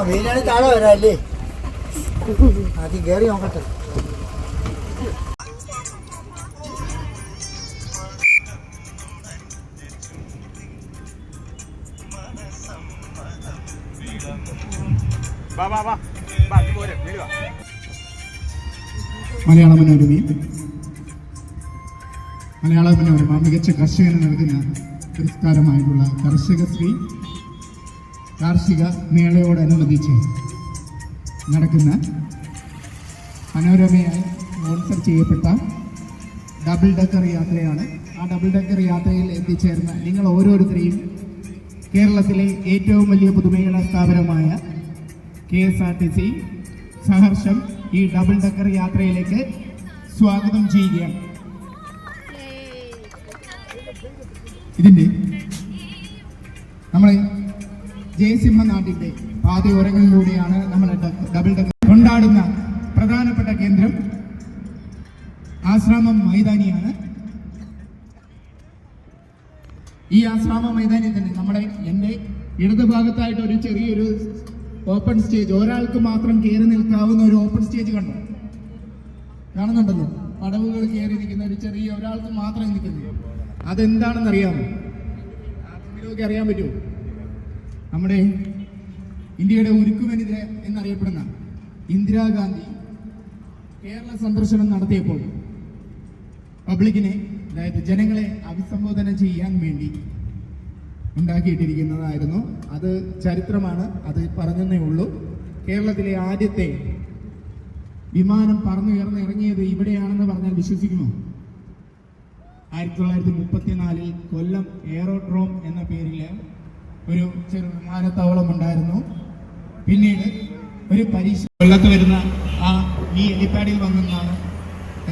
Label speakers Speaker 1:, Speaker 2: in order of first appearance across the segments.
Speaker 1: വെയിലാണ് താഴെ വരാല്ലേ ആദ്യം കയറി നോക്കട്ടെ.
Speaker 2: മലയാള മനോരമ മികച്ച കർഷകന് നൽകുന്ന പുരസ്കാരമായിട്ടുള്ള കർഷകശ്രീ കാർഷിക മേളയോടനുബന്ധിച്ച് നടക്കുന്ന മനോരമയായി സ്പോൺസർ ചെയ്യപ്പെട്ട ഡബിൾ ഡെക്കർ യാത്രയാണ്. ആ ഡബിൾ ഡെക്കർ യാത്രയിൽ എത്തിച്ചേർന്ന നിങ്ങൾ ഓരോരുത്തരെയും കേരളത്തിലെ ഏറ്റവും വലിയ പൊതുമേഖലാ സ്ഥാപനമായ KSRTC സഹർഷം ഈ ഡബിൾ ഡെക്കർ യാത്രയിലേക്ക് സ്വാഗതം ചെയ്യുകയാണ്. ഇതിൻ്റെ നമ്മളെ ജയസിംഹനാട്ടിൻ്റെ പാതയോരങ്ങളിലൂടെയാണ് നമ്മൾ ഡബിൾ ഡെക്കർ കൊണ്ടാടുന്ന പ്രധാനപ്പെട്ട കേന്ദ്രം ആശ്രാമം മൈതാനിയാണ്. ഈ ആശ്രാമ മൈതാനി തന്നെ നമ്മുടെ എൻ്റെ ഇടതുഭാഗത്തായിട്ട് ഒരു ചെറിയൊരു ഓപ്പൺ സ്റ്റേജ്, ഒരാൾക്ക് മാത്രം കയറി നിൽക്കാവുന്ന ഒരു ഓപ്പൺ സ്റ്റേജ് കാണുന്നുണ്ടല്ലോ. പടവുകൾ കയറി നിൽക്കുന്ന ഒരു ചെറിയ ഒരാൾക്ക് മാത്രം നിൽക്കുന്നത്. അതെന്താണെന്ന് അറിയാമോ? ആർക്കെങ്കിലുമൊക്കെ അറിയാൻ പറ്റുമോ? നമ്മുടെ ഇന്ത്യയുടെ ഉരുക്കുവനിത എന്നറിയപ്പെടുന്ന ഇന്ദിരാഗാന്ധി കേരള സന്ദർശനം നടത്തിയപ്പോൾ പബ്ലിക്കിനെ, അതായത് ജനങ്ങളെ അഭിസംബോധന ചെയ്യാൻ വേണ്ടി ഉണ്ടാക്കിയിട്ടിരിക്കുന്നതായിരുന്നു. അത് ചരിത്രമാണ്, അത് പറഞ്ഞതേ ഉള്ളൂ. കേരളത്തിലെ ആദ്യത്തെ വിമാനം പറന്നുയർന്ന് ഇറങ്ങിയത് ഇവിടെയാണെന്ന് പറഞ്ഞാൽ വിശ്വസിക്കുമോ? 1934 കൊല്ലം എയറോഡ്രോം എന്ന പേരിൽ ഒരു ചെറു വിമാനത്താവളം ഉണ്ടായിരുന്നു. പിന്നീട് ഒരു പരീക്ഷ കൊല്ലത്ത് വരുന്ന ഈ ഹെലിപ്പാഡിൽ വന്നെന്നാണ്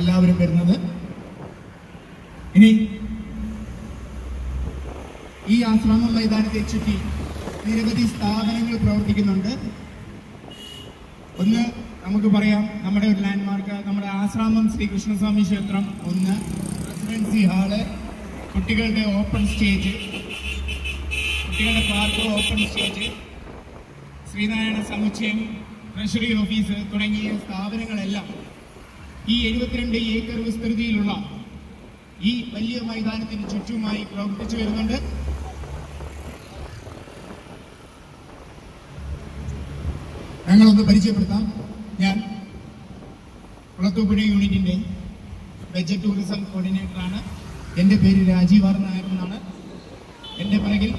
Speaker 2: എല്ലാവരും വരുന്നത്. ഇനി ഈ ആശ്രമ മൈതാനത്തെ ചുറ്റി നിരവധി സ്ഥാപനങ്ങൾ പ്രവർത്തിക്കുന്നുണ്ട്. ഒന്ന് നമുക്ക് പറയാം, നമ്മുടെ ഒരു ലാൻഡ്മാർക്ക് നമ്മുടെ ആശ്രാമം ശ്രീകൃഷ്ണസ്വാമി ക്ഷേത്രം, ഒന്ന് റെസിഡൻസി ഹാള്, കുട്ടികളുടെ ഓപ്പൺ സ്റ്റേജ്, കുട്ടികളുടെ പാർക്ക് ഓപ്പൺ സ്റ്റേജ്, ശ്രീനാരായണ സമുച്ചയം, ട്രഷറി ഓഫീസ് തുടങ്ങിയ സ്ഥാപനങ്ങളെല്ലാം ഈ 72 ഏക്കർ വിസ്തൃതിയിലുള്ള ഈ വലിയ മൈതാനത്തിന് ചുറ്റുമായി പ്രവർത്തിച്ചു വരുന്നുണ്ട്. ഞങ്ങളൊന്ന് പരിചയപ്പെടുത്താം. ഞാൻ കുളത്തൂപ്പുഴ യൂണിറ്റിൻ്റെ ബഡ്ജറ്റ് ടൂറിസം കോർഡിനേറ്ററാണ്. എൻ്റെ പേര് രാജീവ് ആർ നായർ എന്നാണ്. എൻ്റെ പിറകിൽ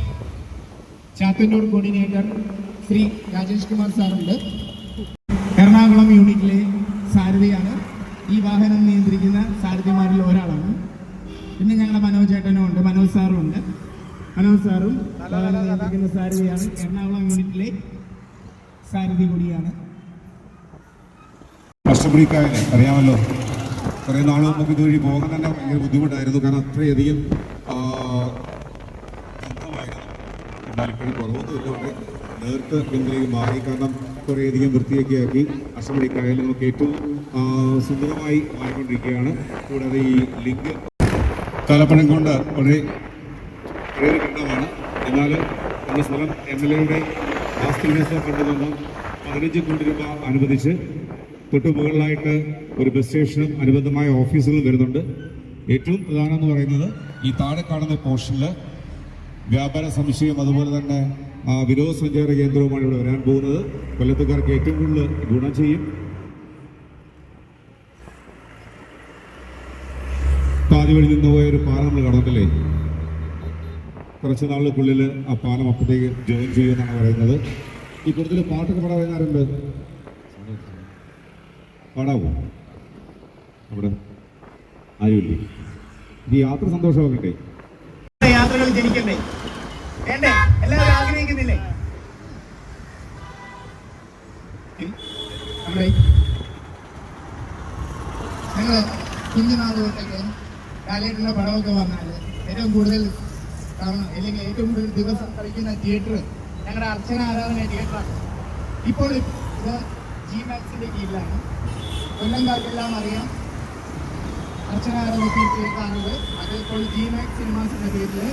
Speaker 2: ചാത്തന്നൂർ കോർഡിനേറ്റർ ശ്രീ രാജേഷ് കുമാർ സാറുണ്ട്. എറണാകുളം യൂണിറ്റിലെ സാരഥിയാണ്. ഈ വാഹനം നിയന്ത്രിക്കുന്ന സാരഥിമാരിൽ ഒരാളാണ്. പിന്നെ ഞങ്ങളുടെ മനോജ് ചേട്ടനും ഉണ്ട്, മനോജ് സാറും ഉണ്ട്. മനോജ് സാറും വാഹനം നിയന്ത്രിക്കുന്ന സാരഥിയാണ്. എറണാകുളം യൂണിറ്റിലെ സാരഥി കൂടിയാണ്.
Speaker 3: അഷ്ടമുടിക്കായലെ അറിയാമല്ലോ, കുറേ നാൾ മുമ്പ് ഇതുവഴി പോകാൻ തന്നെ ഭയങ്കര ബുദ്ധിമുട്ടായിരുന്നു. കാരണം അത്രയധികം എന്നാൽ ഇപ്പോഴും കുറവൊന്നുമില്ല. അവിടെ നേരത്തെ പിന്നിലേക്ക് മാറി, കാരണം കുറേയധികം വൃത്തിയൊക്കെ ആക്കി അഷ്ടമുടിക്കായൽ നമുക്ക് ഏറ്റവും സുന്ദരമായി മാറിക്കൊണ്ടിരിക്കുകയാണ്. കൂടാതെ ഈ ലിങ്ക് കാലപ്പഴം കൊണ്ട് വളരെ പഴയൊരു കെട്ടിടമാണ്. എന്നാൽ നമ്മുടെ സ്ഥലം MLA വാസ്തുവിന്യാസം കണ്ടുനിന്ന് 15 കോടി രൂപ അനുവദിച്ച് തൊട്ടു മുകളിലായിട്ട് ഒരു ബസ് സ്റ്റേഷനും അനുബന്ധമായ ഓഫീസുകളും വരുന്നുണ്ട്. ഏറ്റവും പ്രധാനം എന്ന് പറയുന്നത് ഈ താഴെ കാണുന്ന പോർഷനിൽ വ്യാപാര സമുച്ചയം, അതുപോലെ തന്നെ വിനോദസഞ്ചാര കേന്ദ്രവുമാണ് ഇവിടെ വരാൻ പോകുന്നത്. കൊല്ലത്തുകാർക്ക് ഏറ്റവും കൂടുതൽ ഗുണം ചെയ്യും. പാതി വഴി നിന്ന് പോയ ഒരു പാലം നമ്മൾ കടന്നില്ലേ, കുറച്ച് നാളുകൾക്കുള്ളിൽ ആ പാലം അപ്പോഴത്തേക്ക് ജോയിൻ ചെയ്യുമെന്നാണ് പറയുന്നത്. ഈ കൂടുതൽ പാട്ടൊക്കെ പാടാൻ വരുന്നാറുണ്ട്, പാടാവോ? അവിടെ ആരുമില്ലേ? ഈ യാത്ര സന്തോഷമാക്കട്ടെ.
Speaker 2: യാത്രകൾ ജനിക്കണ്ടേ, വേണ്ടേ? എല്ലാവരും ആഗ്രഹിക്കുന്നില്ലേ? ഞങ്ങൾ കുഞ്ഞുനാൾ തൊട്ടൊക്കെ കാലേറ്റുള്ള പടമൊക്കെ വന്നാൽ ഏറ്റവും കൂടുതൽ കാണണം, അല്ലെങ്കിൽ ഏറ്റവും കൂടുതൽ ദിവസം കളിക്കുന്ന തിയേറ്റർ ഞങ്ങളുടെ അർച്ചന ആരാധന തിയേറ്ററാണ്. ഇപ്പോൾ ഇത് GMAXന്റെ കീഴിലാണ്. കൊല്ലംകാർക്കെല്ലാം അറിയാം, അർച്ചനാരംഭത്തിൽ തീർക്കാറുണ്ട്. അത് ഇപ്പോൾ ജിമാക്സ് സിനിമാസിന്റെ പേരിൽ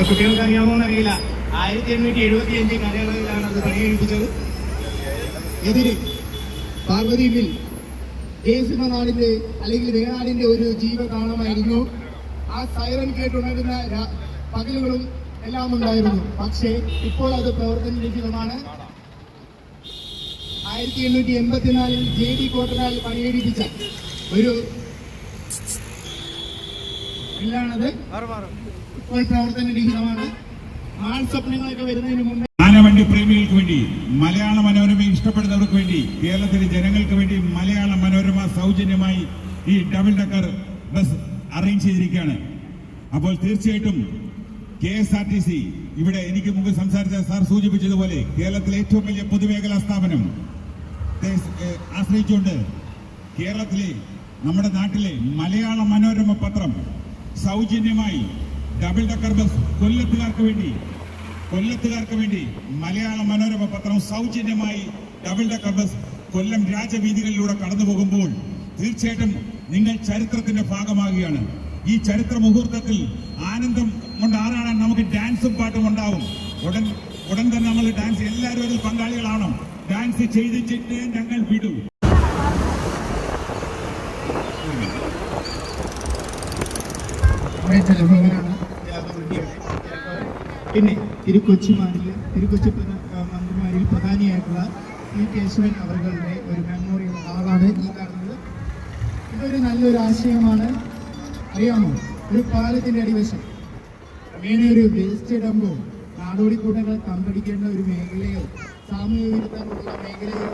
Speaker 2: കുട്ടികൾക്ക് അറിയാമോന്ന് അറിയില്ല. 1875 കാലയളവിലാണ് അത് പണിയെടുപ്പിച്ചത്. എതിര് പാർവതിയിൽ ദേശിമനാടിന്റെ അല്ലെങ്കിൽ വേണാടിന്റെ ഒരു ജീവതാളമായിരുന്നു. ആ സൈറൻ കേട്ടുണരുന്ന പകലുകളും എല്ലാം ഉണ്ടായിരുന്നു. പക്ഷേ ഇപ്പോൾ അത് പ്രവർത്തനരഹിതമാണ്. 1884 JD കോട്ടനാൽ പണിയെടുപ്പിച്ച ഒരു ഇല്ലാണത് ഇപ്പോൾ പ്രവർത്തനരഹിതമാണ്. സ്വപ്നങ്ങളൊക്കെ വരുന്നതിന് മുമ്പ്
Speaker 4: ആനവണ്ടി പ്രേമികൾക്ക് വേണ്ടി, മലയാള മനോരമ ഇഷ്ടപ്പെടുന്നവർക്ക് വേണ്ടി, കേരളത്തിലെ ജനങ്ങൾക്ക് വേണ്ടി മലയാള മനോരമ സൗജന്യമായി ഈ ഡബിൾ ഡക്കർ ബസ് അറേഞ്ച് ചെയ്തിരിക്കുകയാണ്. അപ്പോൾ തീർച്ചയായിട്ടും KSRTC ഇവിടെ എനിക്ക് മുമ്പ് സംസാരിച്ച സാർ സൂചിപ്പിച്ചതുപോലെ കേരളത്തിലെ ഏറ്റവും വലിയ പൊതുമേഖലാ സ്ഥാപനം ആശ്രയിച്ചുകൊണ്ട് കേരളത്തിലെ നമ്മുടെ നാട്ടിലെ മലയാള മനോരമ പത്രം സൗജന്യമായി ഡബിൾ ഡക്കർ ബസ് കൊല്ലത്തുകാർക്ക് വേണ്ടി മലയാള മനോരമ പത്രം സൗജന്യമായി ഡബിൾ ഡക്കർ ബസ് കൊല്ലം രാജവീതികളിലൂടെ കടന്നു പോകുമ്പോൾ തീർച്ചയായിട്ടും നിങ്ങൾ ചരിത്രത്തിന്റെ ഭാഗമാകുകയാണ്. ഈ ചരിത്ര മുഹൂർത്തത്തിൽ ആനന്ദം കൊണ്ട് ആറാടാൻ നമുക്ക് ഡാൻസും പാട്ടും ഉണ്ടാവും. ഉടൻ തന്നെ നമ്മൾ ഡാൻസ് എല്ലാവരും അതിൽ പങ്കാളികളാവണം. ഡാൻസ് ചെയ്തിട്ട് ഞങ്ങൾ വിടൂ.
Speaker 2: പിന്നെ തിരുക്കൊച്ചി മന്ത്രിമാരിൽ പ്രധാനിയായിട്ടുള്ള C. കേശവൻ അവരുടെ ഒരു മെമ്മോറിയൽ ആളാണ് ഈ കാണുന്നത്. ഇതൊരു നല്ലൊരു ആശയമാണ്. അറിയാമോ, ഒരു പാലത്തിന്റെ അടിവശം അങ്ങനെ ഒരു വേസ്റ്റ് ഇടുമ്പോൾ നാടോടിക്കൂട്ടങ്ങൾ തമ്പടിക്കേണ്ട ഒരു മേഖലയോ സാമൂഹ്യ വിരുദ്ധമുള്ള മേഖലയോ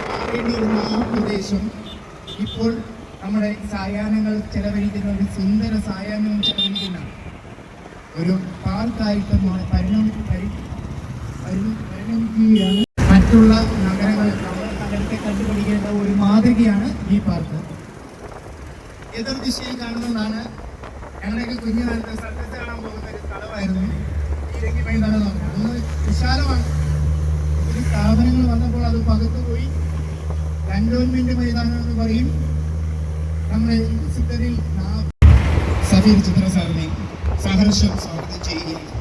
Speaker 2: മാറേണ്ടിയിരുന്ന ആ പ്രദേശം ഇപ്പോൾ നമ്മുടെ സായാഹ്നങ്ങൾ ചെലവഴിക്കുന്ന ഒരു സുന്ദര സായാഹ്നവും ചെലവഴിക്കുന്ന ഒരു പാർക്കായിട്ട് പരിണമിക്കുകയാണ്. മറ്റുള്ള നഗരങ്ങൾ നഗരത്തെ കണ്ടുപിടിക്കേണ്ട ഒരു മാതൃകയാണ് ഈ പാർക്ക്. എതിർ ദിശയിൽ കാണുന്നതാണ് ഞങ്ങളുടെയൊക്കെ കുഞ്ഞുകാലത്ത് സർക്കസ് കാണാൻ പോകുന്ന ഒരു സ്ഥലമായിരുന്നു ഇരങ്ങി മൈതാനം. അന്ന് വിശാലമാണ്. ഒരു സ്ഥാപനങ്ങൾ വന്നപ്പോൾ അത് പകുത്തു പോയി. കന്റോൺമെന്റ് മൈതാനം എന്ന് പറയും. നമ്മുടെ സിദ്ധരിൽ സഫീർ ചിത്ര സാറിനെ സഹർഷം സ്വാഗതം ചെയ്യുകയാണ്.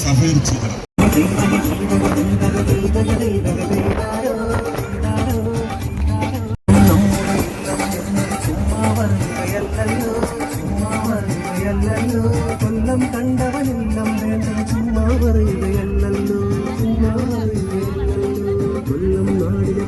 Speaker 4: സഫീർ ചിത്ര
Speaker 5: കൊല്ലം കണ്ടവനെല്ലാം വേണ്ട ചുമ്മാ പറയുകയല്ലോ, ചുമ്മാ പറയുകയല്ലോ കൊല്ലം നാടിനെ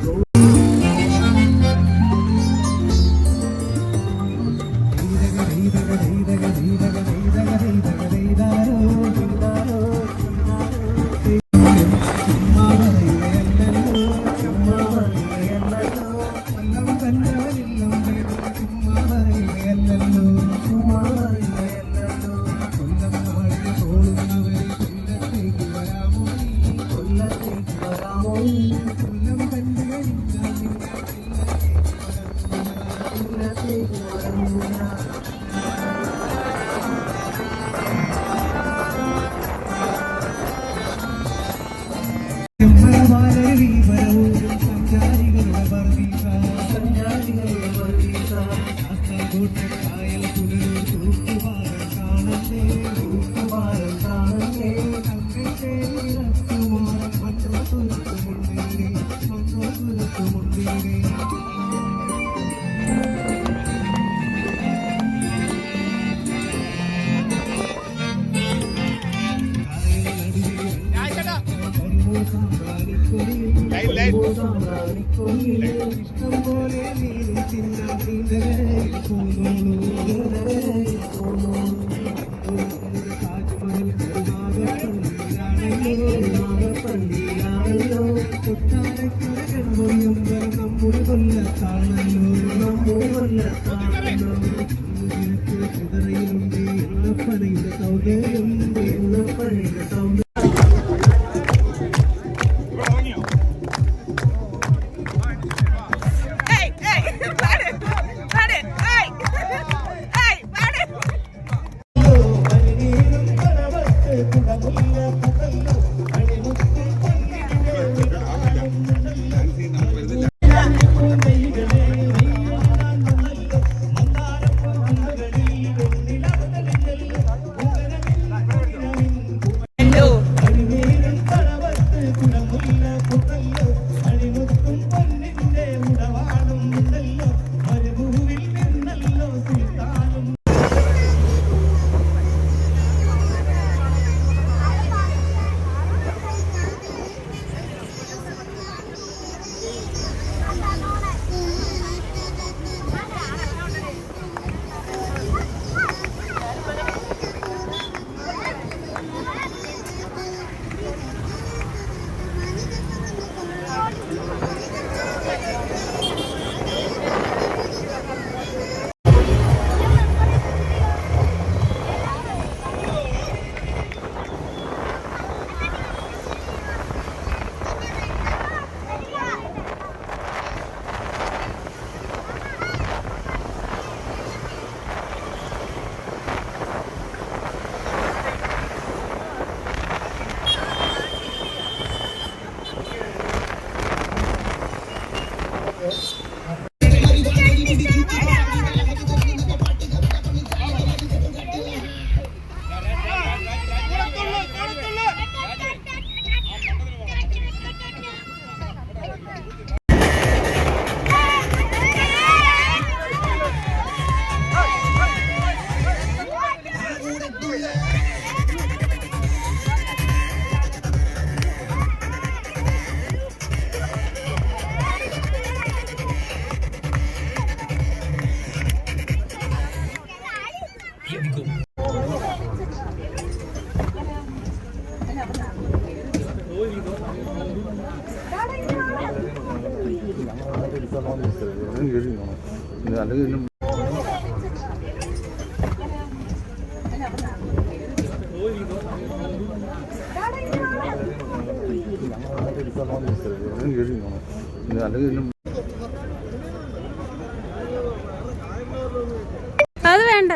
Speaker 6: അത് വേണ്ട,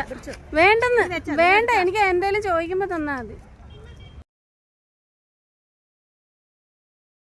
Speaker 6: വേണ്ടെന്ന് വേണ്ട, എനിക്ക് എന്തായാലും ചോദിക്കുമ്പോ തന്നാ മതി.